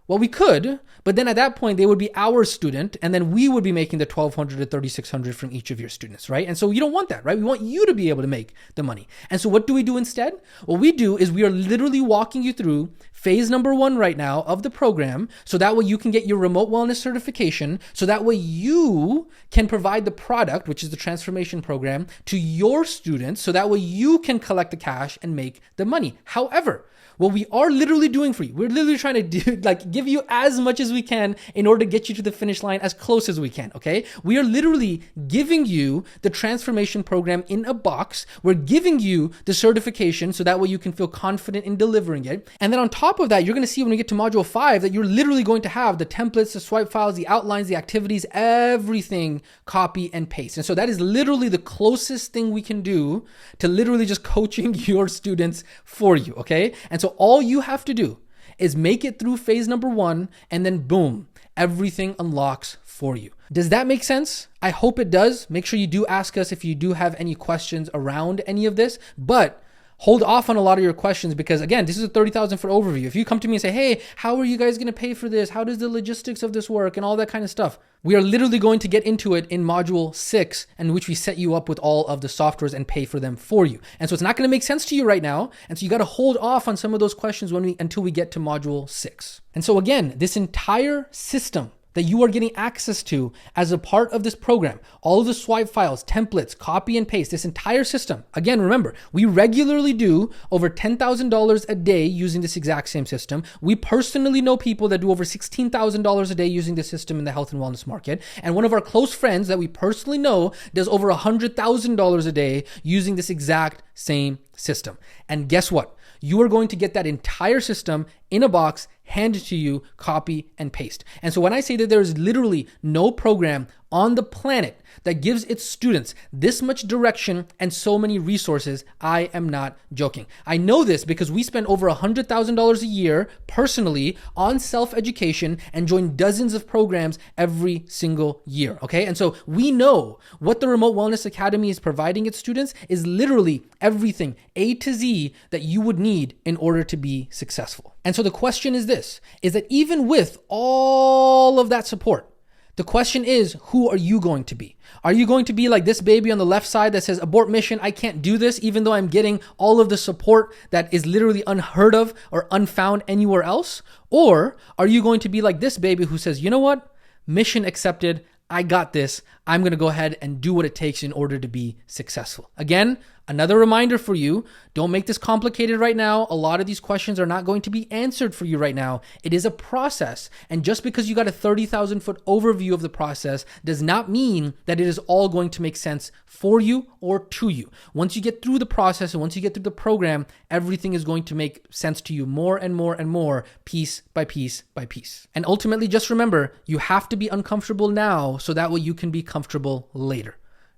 Well, we could, but then at that point, they would be our student, and then we would be making the $1,200 to $3,600 from each of your students, right? And so you don't want that, right? We want you to be able to make the money. And so what do we do instead? What we do is we are literally walking you through phase number 1 right now of the program, so that way you can get your remote wellness certification, so that way you can provide the product, which is the transformation program, to your students, so that way you can collect the cash and make the money. However, what we are literally doing for you, we're literally trying to give you as much as we can in order to get you to the finish line as close as we can, okay? We are literally giving you the transformation program in a box. We're giving you the certification so that way you can feel confident in delivering it. And then on top of that, you're going to see when we get to module 5 that you're literally going to have the templates, the swipe files, the outlines, the activities, everything copy and paste. And so that is literally the closest thing we can do to literally just coaching your students for you, okay? And so all you have to do is make it through phase number 1 and then boom, everything unlocks for you. Does that make sense? I hope it does. Make sure you do ask us if you do have any questions around any of this, but hold off on a lot of your questions because again, this is a 30,000 foot overview. If you come to me and say, hey, how are you guys going to pay for this? How does the logistics of this work and all that kind of stuff? We are literally going to get into it in module 6 in which we set you up with all of the softwares and pay for them for you. And so it's not going to make sense to you right now. And so you got to hold off on some of those questions until we get to module 6. And so again, this entire system that you are getting access to as a part of this program, all of the swipe files, templates, copy and paste, this entire system. Again, remember, we regularly do over $10,000 a day using this exact same system. We personally know people that do over $16,000 a day using this system in the health and wellness market. And one of our close friends that we personally know does over $100,000 a day using this exact same system. And guess what? You are going to get that entire system in a box, handed to you, copy and paste. And so when I say that there is literally no program on the planet that gives its students this much direction and so many resources. I am not joking. I know this because we spend over $100,000 a year personally on self-education and join dozens of programs every single year, okay? And so we know what the Remote Wellness Academy is providing its students is literally everything A to Z that you would need in order to be successful. And so the question is this, is that even with all of that support, the question is, who are you going to be? Are you going to be like this baby on the left side that says, abort mission, I can't do this, even though I'm getting all of the support that is literally unheard of or unfound anywhere else? Or are you going to be like this baby who says, you know what? Mission accepted. I got this. I'm going to go ahead and do what it takes in order to be successful. Again, another reminder for you, don't make this complicated right now. A lot of these questions are not going to be answered for you right now. It is a process. And just because you got a 30,000 foot overview of the process does not mean that it is all going to make sense for you or to you. Once you get through the process and once you get through the program, everything is going to make sense to you more and more and more, piece by piece by piece. And ultimately, just remember, you have to be uncomfortable now so that way you can be comfortable later.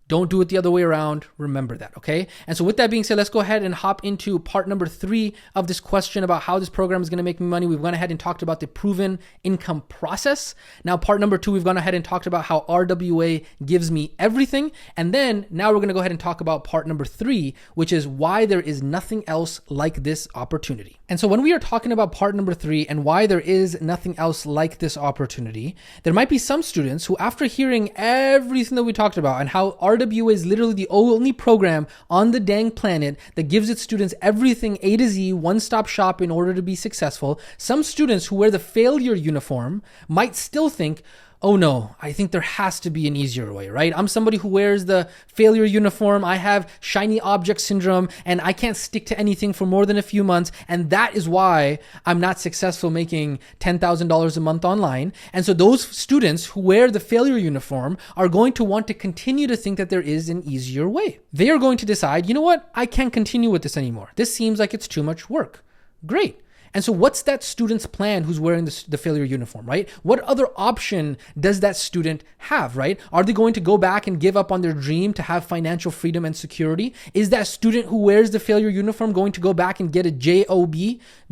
Don't do it the other way around. Remember that, okay? And so with that being said, let's go ahead and hop into part number 3 of this question about how this program is going to make me money. We've gone ahead and talked about the proven income process. Now, part number 2, we've gone ahead and talked about how RWA gives me everything. And then now we're going to go ahead and talk about part number 3, which is why there is nothing else like this opportunity. And so when we are talking about part number 3 and why there is nothing else like this opportunity, there might be some students who, after hearing everything that we talked about and how RWA is literally the only program on the dang planet that gives its students everything A to Z, one-stop shop in order to be successful, some students who wear the failure uniform might still think, oh no, I think there has to be an easier way, right? I'm somebody who wears the failure uniform. I have shiny object syndrome and I can't stick to anything for more than a few months. And that is why I'm not successful making $10,000 a month online. And so those students who wear the failure uniform are going to want to continue to think that there is an easier way. They are going to decide, you know what? I can't continue with this anymore. This seems like it's too much work. Great. And so what's that student's plan who's wearing the failure uniform, right? What other option does that student have, right? Are they going to go back and give up on their dream to have financial freedom and security? Is that student who wears the failure uniform going to go back and get a job,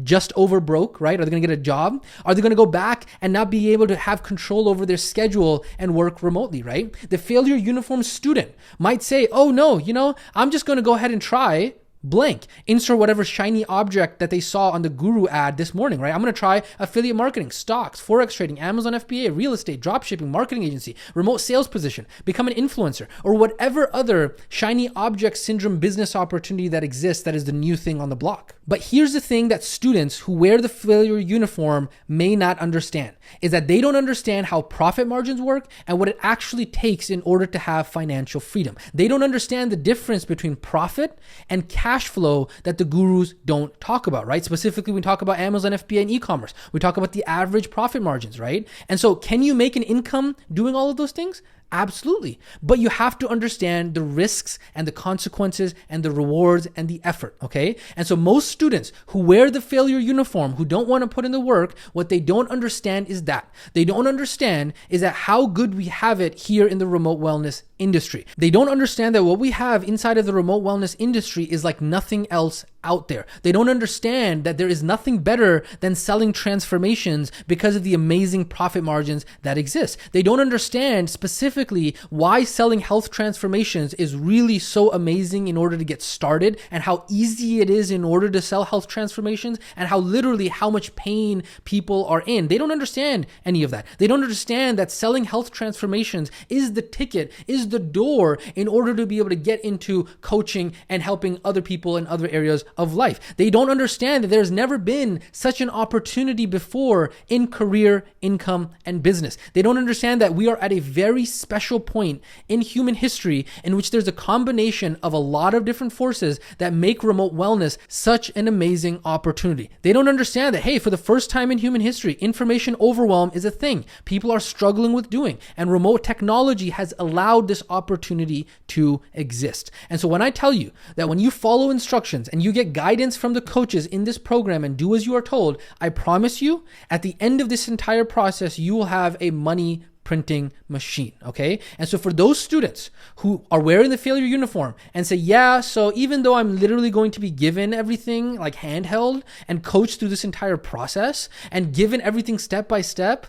just over broke, right? Are they going to get a job? Are they going to go back and not be able to have control over their schedule and work remotely, right? The failure uniform student might say, oh no, I'm just going to go ahead and try blank, insert whatever shiny object that they saw on the Guru ad this morning, right? I'm going to try affiliate marketing, stocks, Forex trading, Amazon FBA, real estate, dropshipping, marketing agency, remote sales position, become an influencer, or whatever other shiny object syndrome business opportunity that exists that is the new thing on the block. But here's the thing that students who wear the failure uniform may not understand, is that they don't understand how profit margins work and what it actually takes in order to have financial freedom. They don't understand the difference between profit and cash flow that the gurus don't talk about, right? Specifically, we talk about Amazon FBA and e-commerce. We talk about the average profit margins, right? And so can you make an income doing all of those things? Absolutely. But you have to understand the risks and the consequences and the rewards and the effort, okay? And so most students who wear the failure uniform, who don't want to put in the work, what they don't understand is that. They don't understand is that how good we have it here in the remote wellness industry. They don't understand that what we have inside of the remote wellness industry is like nothing else out there. They don't understand that there is nothing better than selling transformations because of the amazing profit margins that exist. They don't understand specifically why selling health transformations is really so amazing in order to get started, and how easy it is in order to sell health transformations, and how literally how much pain people are in. They don't understand any of that. They don't understand that selling health transformations is the ticket, is the door in order to be able to get into coaching and helping other people in other areas of life. They don't understand that there's never been such an opportunity before in career, income, and business. They don't understand that we are at a very special point in human history in which there's a combination of a lot of different forces that make remote wellness such an amazing opportunity. They don't understand that, hey, for the first time in human history, information overwhelm is a thing people are struggling with doing, and remote technology has allowed this opportunity to exist. And so when I tell you that when you follow instructions and you get guidance from the coaches in this program and do as you are told, I promise you, at the end of this entire process, you will have a money printing machine, okay? And so for those students who are wearing the failure uniform and say, yeah, so even though I'm literally going to be given everything like handheld and coached through this entire process and given everything step by step,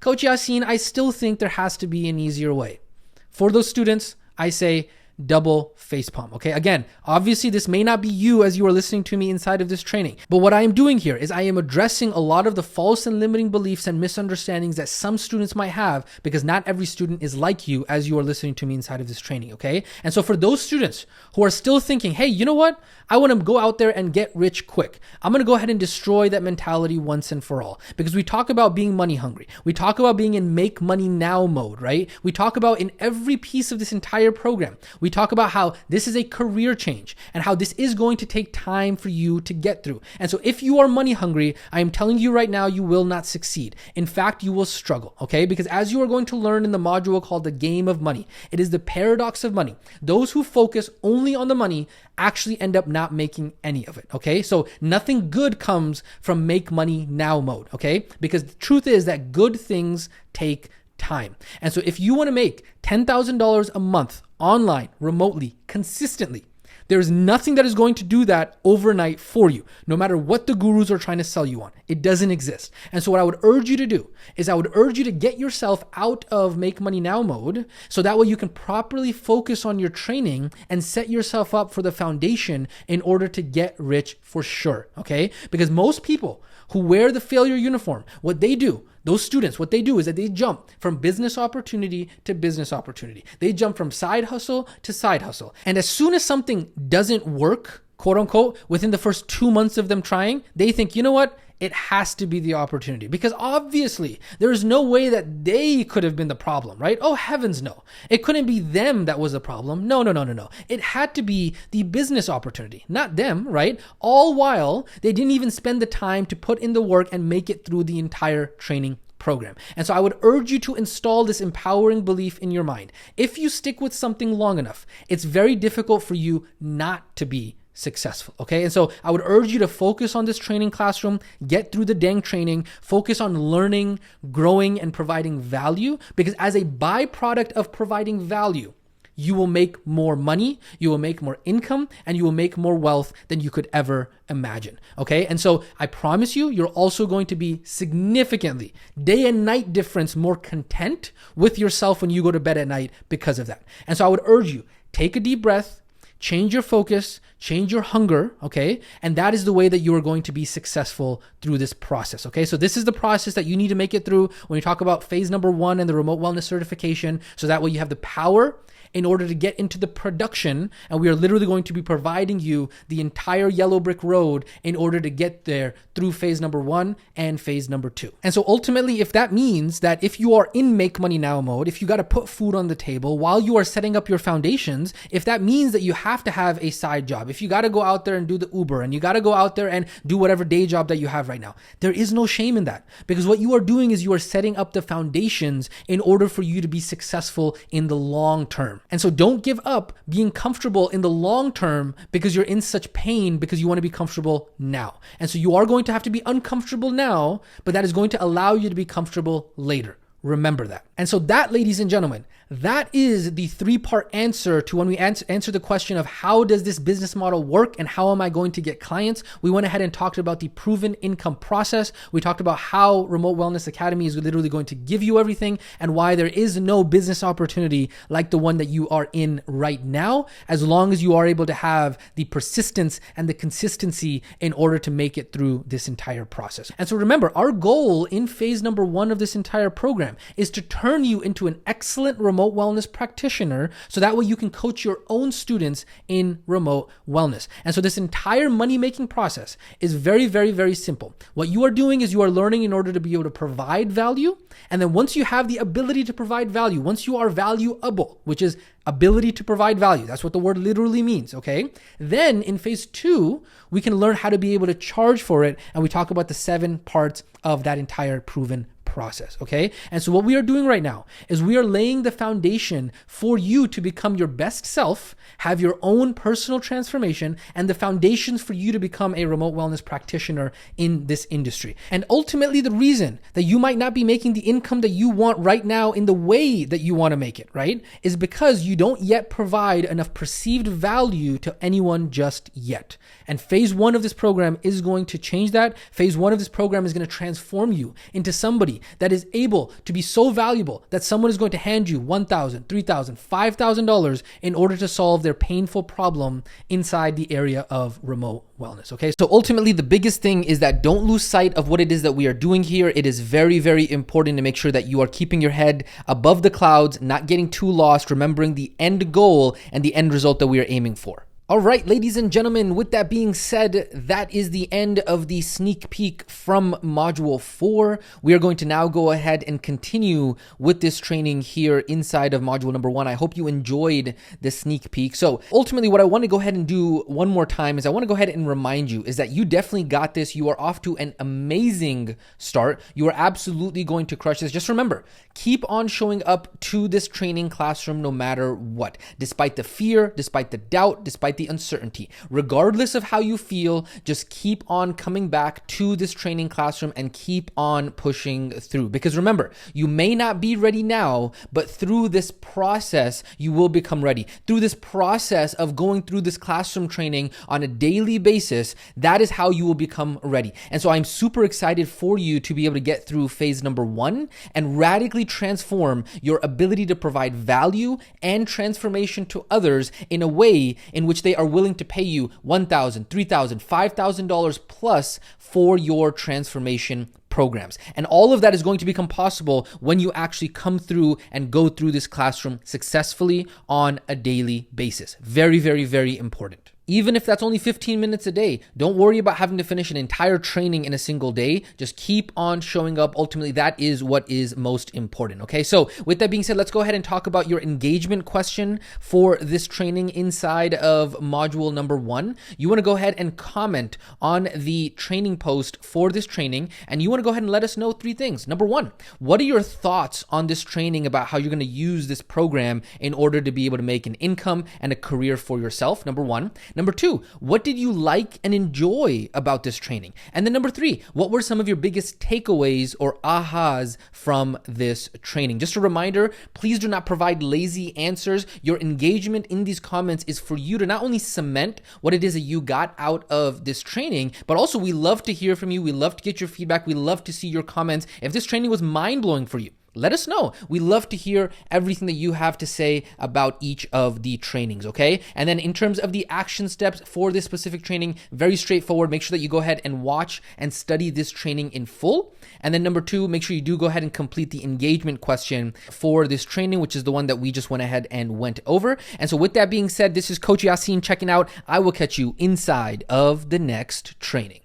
Coach Yasin, I still think there has to be an easier way. For those students, I say, double facepalm. Okay. Again, obviously this may not be you as you are listening to me inside of this training, but what I am doing here is I am addressing a lot of the false and limiting beliefs and misunderstandings that some students might have, because not every student is like you as you are listening to me inside of this training. Okay. And so for those students who are still thinking, hey, you know what? I want to go out there and get rich quick. I'm going to go ahead and destroy that mentality once and for all, because we talk about being money hungry. We talk about being in make money now mode, right? We talk about in every piece of this entire program, we talk about how this is a career change and how this is going to take time for you to get through. And so if you are money hungry, I am telling you right now, you will not succeed. In fact, you will struggle, okay? Because as you are going to learn in the module called the game of money, it is the paradox of money. Those who focus only on the money actually end up not making any of it, okay? So nothing good comes from make money now mode, okay? Because the truth is that good things take time. And so if you want to make $10,000 a month online, remotely, consistently, there is nothing that is going to do that overnight for you, no matter what the gurus are trying to sell you on. It doesn't exist. And so what I would urge you to do is I would urge you to get yourself out of make money now mode, so that way you can properly focus on your training and set yourself up for the foundation in order to get rich for sure, okay? Because most people who wear the failure uniform, what they do, those students, what they do is that they jump from business opportunity to business opportunity. They jump from side hustle to side hustle. And as soon as something doesn't work, quote unquote, within the first 2 months of them trying, they think, you know what? It has to be the opportunity, because obviously there is no way that they could have been the problem, right? Oh, heavens no. It couldn't be them that was the problem. No. It had to be the business opportunity, not them, right? All while they didn't even spend the time to put in the work and make it through the entire training program. And so I would urge you to install this empowering belief in your mind. If you stick with something long enough, it's very difficult for you not to be successful. Okay. And so I would urge you to focus on this training classroom, get through the dang training, focus on learning, growing, and providing value, because as a byproduct of providing value, you will make more money, you will make more income, and you will make more wealth than you could ever imagine. Okay. And so I promise you, you're also going to be significantly day and night difference more content with yourself when you go to bed at night because of that. And so I would urge you, take a deep breath, change your focus, change your hunger, okay? And that is the way that you are going to be successful through this process, okay? So this is the process that you need to make it through when you talk about phase number 1 and the remote wellness certification. So that way you have the power in order to get into the production, and we are literally going to be providing you the entire yellow brick road in order to get there through phase number 1 and phase number 2. And so ultimately, if that means that if you are in make money now mode, if you got to put food on the table while you are setting up your foundations, if that means that you have to have a side job, if you got to go out there and do the Uber, and you got to go out there and do whatever day job that you have right now, there is no shame in that, because what you are doing is you are setting up the foundations in order for you to be successful in the long term. And so don't give up being comfortable in the long term because you're in such pain, because you want to be comfortable now. And so you are going to have to be uncomfortable now, but that is going to allow you to be comfortable later. Remember that. And so that, ladies and gentlemen, that is the 3-part answer to when we answer the question of how does this business model work and how am I going to get clients. We went ahead and talked about the proven income process. We talked about how Remote Wellness Academy is literally going to give you everything, and why there is no business opportunity like the one that you are in right now, as long as you are able to have the persistence and the consistency in order to make it through this entire process. And so remember, our goal in phase number 1 of this entire program is to turn you into an excellent remote wellness practitioner, so that way you can coach your own students in remote wellness. And so this entire money-making process is very, very, very simple. What you are doing is you are learning in order to be able to provide value. And then once you have the ability to provide value, once you are valuable, which is ability to provide value, that's what the word literally means, okay? Then in phase 2, we can learn how to be able to charge for it. And we talk about the 7 parts of that entire proven process. process, okay? And so what we are doing right now is we are laying the foundation for you to become your best self, have your own personal transformation, and the foundations for you to become a remote wellness practitioner in this industry. And ultimately, the reason that you might not be making the income that you want right now in the way that you want to make it, right, is because you don't yet provide enough perceived value to anyone just yet. And phase one of this program is going to change that. Phase one of this program is going to transform you into somebody that is able to be so valuable that someone is going to hand you $1,000, $3,000, $5,000 in order to solve their painful problem inside the area of remote wellness. Okay. So ultimately, the biggest thing is that don't lose sight of what it is that we are doing here. It is very, very important to make sure that you are keeping your head above the clouds, not getting too lost, remembering the end goal and the end result that we are aiming for. All right, ladies and gentlemen, with that being said, that is the end of the sneak peek from Module 4. We are going to now go ahead and continue with this training here inside of Module number 1. I hope you enjoyed this sneak peek. So ultimately, what I want to go ahead and do one more time is I want to go ahead and remind you is that you definitely got this. You are off to an amazing start. You are absolutely going to crush this. Just remember, keep on showing up to this training classroom no matter what, despite the fear, despite the doubt, despite the uncertainty. Regardless of how you feel, just keep on coming back to this training classroom and keep on pushing through. Because remember, you may not be ready now, but through this process, you will become ready. Through this process of going through this classroom training on a daily basis, that is how you will become ready. And so I'm super excited for you to be able to get through phase number 1 and radically transform your ability to provide value and transformation to others in a way in which they are willing to pay you $1,000, $3,000, $5,000 plus for your transformation programs. And all of that is going to become possible when you actually come through and go through this classroom successfully on a daily basis. Very, very, very important. Even if that's only 15 minutes a day, don't worry about having to finish an entire training in a single day. Just keep on showing up. Ultimately, that is what is most important. Okay, so with that being said, let's go ahead and talk about your engagement question for this training inside of module number 1. You want to go ahead and comment on the training post for this training, and you want to go ahead and let us know 3 things. Number 1, what are your thoughts on this training about how you're going to use this program in order to be able to make an income and a career for yourself? Number 1. Number 2, what did you like and enjoy about this training? And then number 3, what were some of your biggest takeaways or ahas from this training? Just a reminder, please do not provide lazy answers. Your engagement in these comments is for you to not only cement what it is that you got out of this training, but also we love to hear from you. We love to get your feedback. We love to see your comments. If this training was mind-blowing for you, let us know. We love to hear everything that you have to say about each of the trainings, okay? And then in terms of the action steps for this specific training, very straightforward. Make sure that you go ahead and watch and study this training in full. And then number 2, make sure you do go ahead and complete the engagement question for this training, which is the one that we just went ahead and went over. And so with that being said, this is Coach Yasin checking out. I will catch you inside of the next training.